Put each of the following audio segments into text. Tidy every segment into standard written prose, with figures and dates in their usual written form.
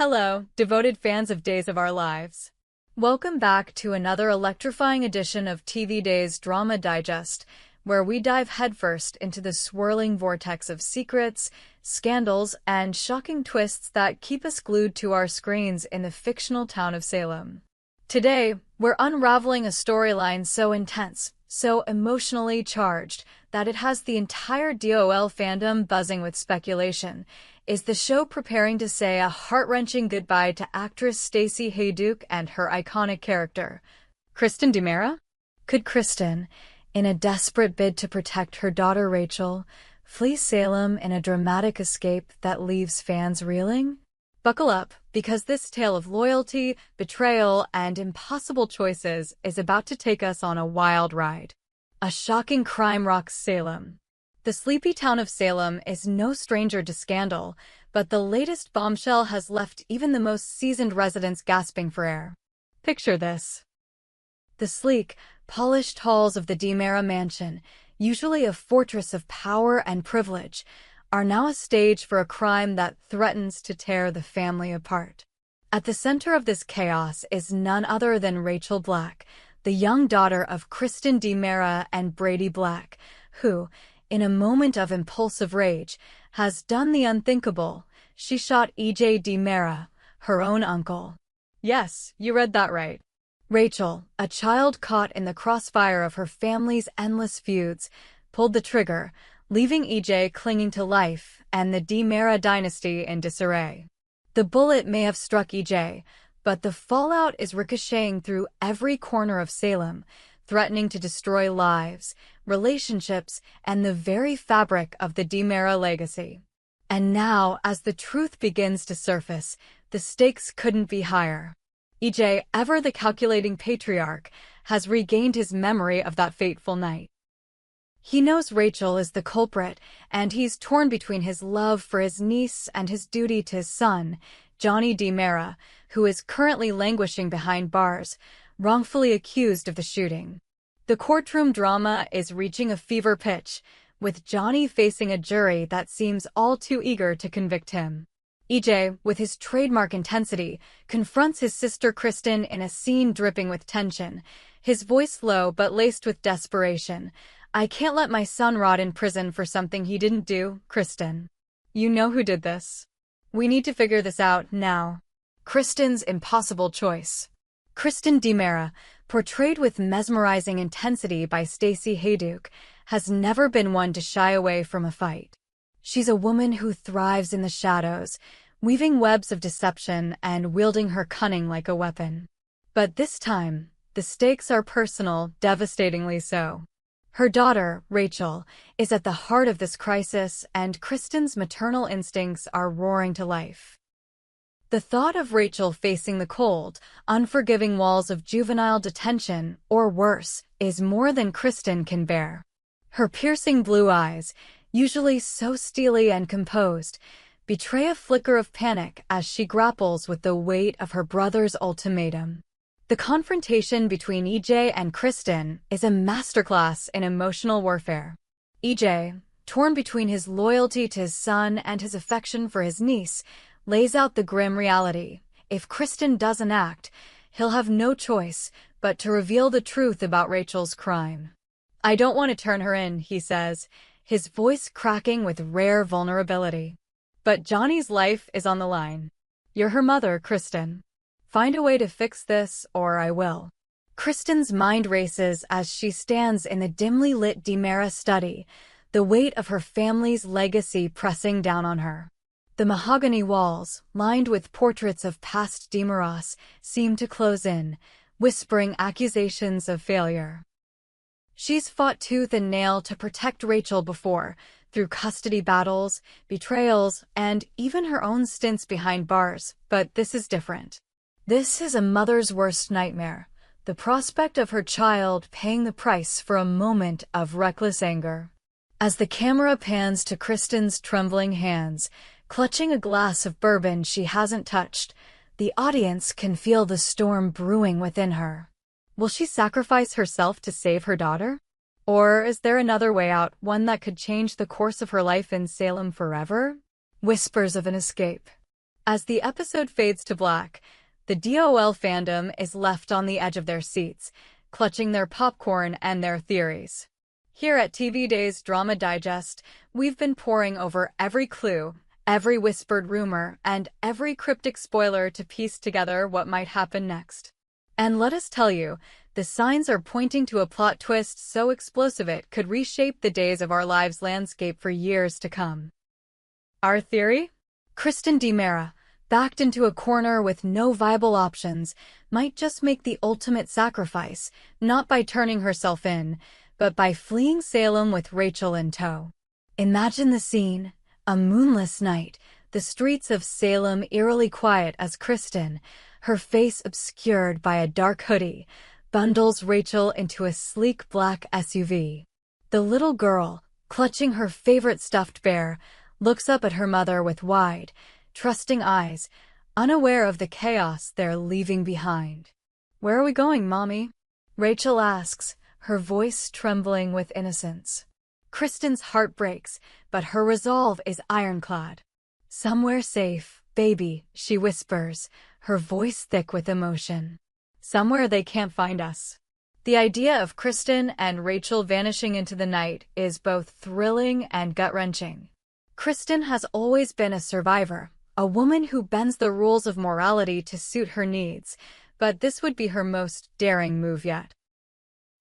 Hello, devoted fans of Days of Our Lives. Welcome back to another electrifying edition of TV Days Drama Digest, where we dive headfirst into the swirling vortex of secrets, scandals, and shocking twists that keep us glued to our screens in the fictional town of Salem. Today, we're unraveling a storyline so intense, so emotionally charged, that it has the entire DOL fandom buzzing with speculation. Is the show preparing to say a heart-wrenching goodbye to actress Stacy Haiduk and her iconic character, Kristen DiMera? Could Kristen, in a desperate bid to protect her daughter Rachel, flee Salem in a dramatic escape that leaves fans reeling? Buckle up, because this tale of loyalty, betrayal, and impossible choices is about to take us on a wild ride. A shocking crime rocks Salem. The sleepy town of Salem is no stranger to scandal, but the latest bombshell has left even the most seasoned residents gasping for air. Picture this. The sleek, polished halls of the DiMera mansion, usually a fortress of power and privilege, are now a stage for a crime that threatens to tear the family apart. At the center of this chaos is none other than Rachel Black, the young daughter of Kristen DiMera and Brady Black, who, in a moment of impulsive rage, has done the unthinkable. She shot E.J. DiMera, her own uncle. Yes, you read that right. Rachel, a child caught in the crossfire of her family's endless feuds, pulled the trigger, leaving E.J. clinging to life and the DiMera dynasty in disarray. The bullet may have struck E.J., but the fallout is ricocheting through every corner of Salem, threatening to destroy lives, relationships, and the very fabric of the DiMera legacy. And now, as the truth begins to surface, the stakes couldn't be higher. E.J., ever the calculating patriarch, has regained his memory of that fateful night. He knows Rachel is the culprit, and he's torn between his love for his niece and his duty to his son, Johnny DiMera, who is currently languishing behind bars, wrongfully accused of the shooting. The courtroom drama is reaching a fever pitch, with Johnny facing a jury that seems all too eager to convict him. E.J., with his trademark intensity, confronts his sister Kristen in a scene dripping with tension, his voice low but laced with desperation. "I can't let my son rot in prison for something he didn't do, Kristen. You know who did this. We need to figure this out now." Kristen's impossible choice. Kristen DiMera, portrayed with mesmerizing intensity by Stacy Haiduk, has never been one to shy away from a fight. She's a woman who thrives in the shadows, weaving webs of deception and wielding her cunning like a weapon. But this time, the stakes are personal, devastatingly so. Her daughter, Rachel, is at the heart of this crisis, and Kristen's maternal instincts are roaring to life. The thought of Rachel facing the cold, unforgiving walls of juvenile detention, or worse, is more than Kristen can bear. Her piercing blue eyes, usually so steely and composed, betray a flicker of panic as she grapples with the weight of her brother's ultimatum. The confrontation between E.J. and Kristen is a masterclass in emotional warfare. E.J., torn between his loyalty to his son and his affection for his niece, lays out the grim reality. If Kristen doesn't act, he'll have no choice but to reveal the truth about Rachel's crime. "I don't want to turn her in," he says, his voice cracking with rare vulnerability. "But Johnny's life is on the line. You're her mother, Kristen. Find a way to fix this, or I will." Kristen's mind races as she stands in the dimly lit DiMera study, the weight of her family's legacy pressing down on her. The mahogany walls, lined with portraits of past DiMeras, seem to close in, whispering accusations of failure. She's fought tooth and nail to protect Rachel before, through custody battles, betrayals, and even her own stints behind bars, but this is different. This is a mother's worst nightmare, the prospect of her child paying the price for a moment of reckless anger. As the camera pans to Kristen's trembling hands, clutching a glass of bourbon she hasn't touched, the audience can feel the storm brewing within her. Will she sacrifice herself to save her daughter? Or is there another way out, one that could change the course of her life in Salem forever? Whispers of an escape. As the episode fades to black, the DOL fandom is left on the edge of their seats, clutching their popcorn and their theories. Here at TV Days Drama Digest, we've been poring over every clue, every whispered rumor, and every cryptic spoiler to piece together what might happen next. And let us tell you, the signs are pointing to a plot twist so explosive it could reshape the Days of Our Lives landscape for years to come. Our theory? Kristen DiMera, backed into a corner with no viable options, might just make the ultimate sacrifice, not by turning herself in, but by fleeing Salem with Rachel in tow. Imagine the scene. A moonless night, the streets of Salem eerily quiet as Kristen, her face obscured by a dark hoodie, bundles Rachel into a sleek black SUV. The little girl, clutching her favorite stuffed bear, looks up at her mother with wide, trusting eyes, unaware of the chaos they're leaving behind. "Where are we going, Mommy?" Rachel asks, her voice trembling with innocence. Kristen's heart breaks, but her resolve is ironclad. "Somewhere safe, baby," she whispers, her voice thick with emotion. "Somewhere they can't find us." The idea of Kristen and Rachel vanishing into the night is both thrilling and gut-wrenching. Kristen has always been a survivor, a woman who bends the rules of morality to suit her needs, but this would be her most daring move yet.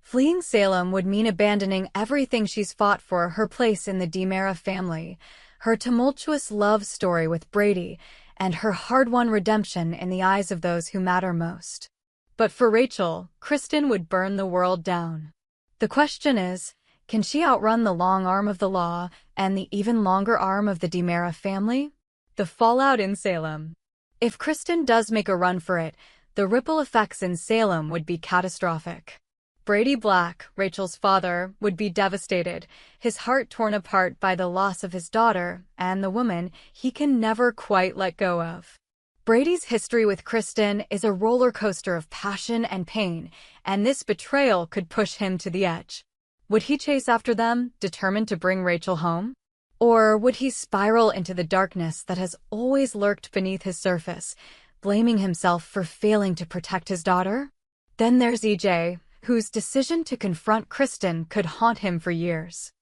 Fleeing Salem would mean abandoning everything she's fought for: her place in the DiMera family, her tumultuous love story with Brady, and her hard-won redemption in the eyes of those who matter most. But for Rachel, Kristen would burn the world down. The question is, can she outrun the long arm of the law and the even longer arm of the DiMera family? The fallout in Salem. If Kristen does make a run for it, the ripple effects in Salem would be catastrophic. Brady Black, Rachel's father, would be devastated, his heart torn apart by the loss of his daughter and the woman he can never quite let go of. Brady's history with Kristen is a roller coaster of passion and pain, and this betrayal could push him to the edge. Would he chase after them, determined to bring Rachel home? Or would he spiral into the darkness that has always lurked beneath his surface, blaming himself for failing to protect his daughter? Then there's EJ, whose decision to confront Kristen could haunt him for years.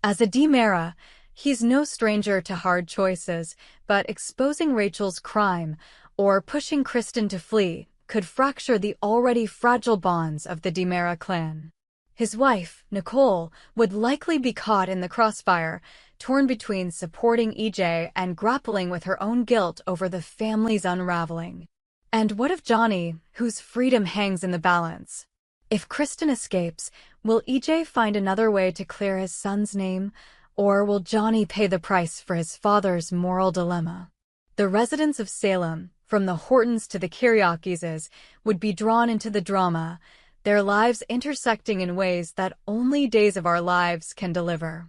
As a DiMera, he's no stranger to hard choices, but exposing Rachel's crime or pushing Kristen to flee could fracture the already fragile bonds of the DiMera clan. His wife, Nicole, would likely be caught in the crossfire, torn between supporting EJ and grappling with her own guilt over the family's unraveling. And what of Johnny, whose freedom hangs in the balance? If Kristen escapes, will EJ find another way to clear his son's name, or will Johnny pay the price for his father's moral dilemma? The residents of Salem, from the Hortons to the Kiriakis, would be drawn into the drama, their lives intersecting in ways that only Days of Our Lives can deliver.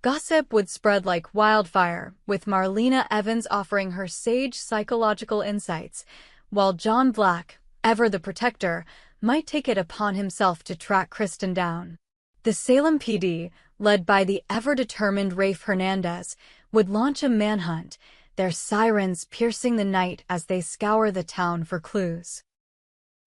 Gossip would spread like wildfire, with Marlena Evans offering her sage psychological insights, while John Black, ever the protector, might take it upon himself to track Kristen down. The Salem PD, led by the ever-determined Rafe Hernandez, would launch a manhunt, their sirens piercing the night as they scour the town for clues.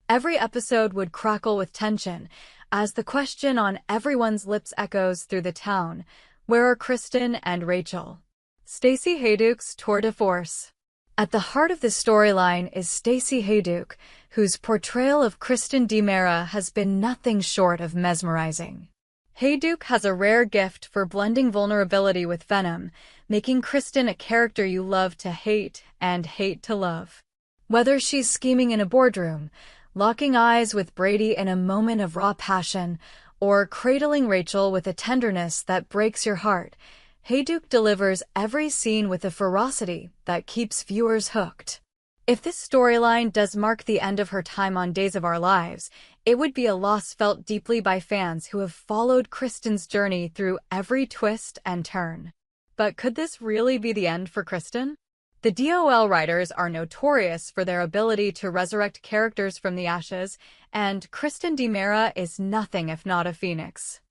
Every episode would crackle with tension, as the question on everyone's lips echoes through the town: where are Kristen and Rachel? Stacy Haiduk's tour de force. At the heart of the storyline is Stacy Haiduk, whose portrayal of Kristen DiMera has been nothing short of mesmerizing. Haiduk has a rare gift for blending vulnerability with venom, making Kristen a character you love to hate and hate to love. Whether she's scheming in a boardroom, locking eyes with Brady in a moment of raw passion, or cradling Rachel with a tenderness that breaks your heart, Haiduk delivers every scene with a ferocity that keeps viewers hooked. If this storyline does mark the end of her time on Days of Our Lives, it would be a loss felt deeply by fans who have followed Kristen's journey through every twist and turn. But could this really be the end for Kristen? The DOL writers are notorious for their ability to resurrect characters from the ashes, and Kristen DiMera is nothing if not a phoenix.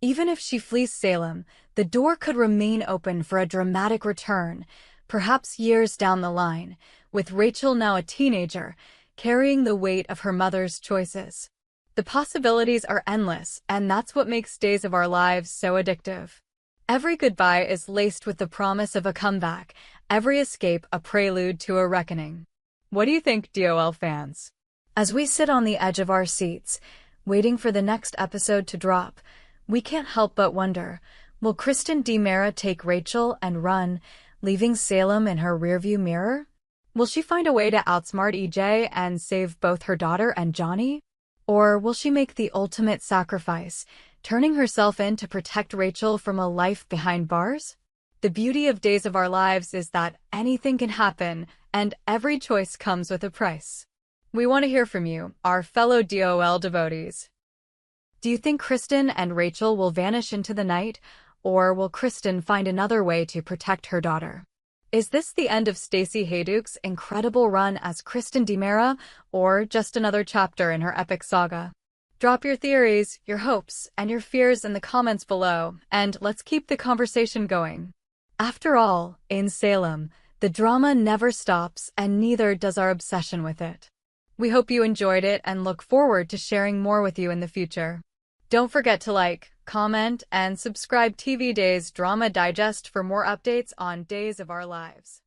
Even if she flees Salem, the door could remain open for a dramatic return, perhaps years down the line, with Rachel now a teenager, carrying the weight of her mother's choices. The possibilities are endless, and that's what makes Days of Our Lives so addictive. Every goodbye is laced with the promise of a comeback, every escape a prelude to a reckoning. What do you think, DOL fans? As we sit on the edge of our seats, waiting for the next episode to drop, we can't help but wonder, will Kristen DiMera take Rachel and run, leaving Salem in her rearview mirror? Will she find a way to outsmart EJ and save both her daughter and Johnny? Or will she make the ultimate sacrifice, turning herself in to protect Rachel from a life behind bars? The beauty of Days of Our Lives is that anything can happen, and every choice comes with a price. We want to hear from you, our fellow DOL devotees. Do you think Kristen and Rachel will vanish into the night, or will Kristen find another way to protect her daughter? Is this the end of Stacy Haiduk's incredible run as Kristen DiMera, or just another chapter in her epic saga? Drop your theories, your hopes, and your fears in the comments below, and let's keep the conversation going. After all, in Salem, the drama never stops, and neither does our obsession with it. We hope you enjoyed it and look forward to sharing more with you in the future. Don't forget to like, comment, and subscribe TV Days Drama Digest for more updates on Days of Our Lives.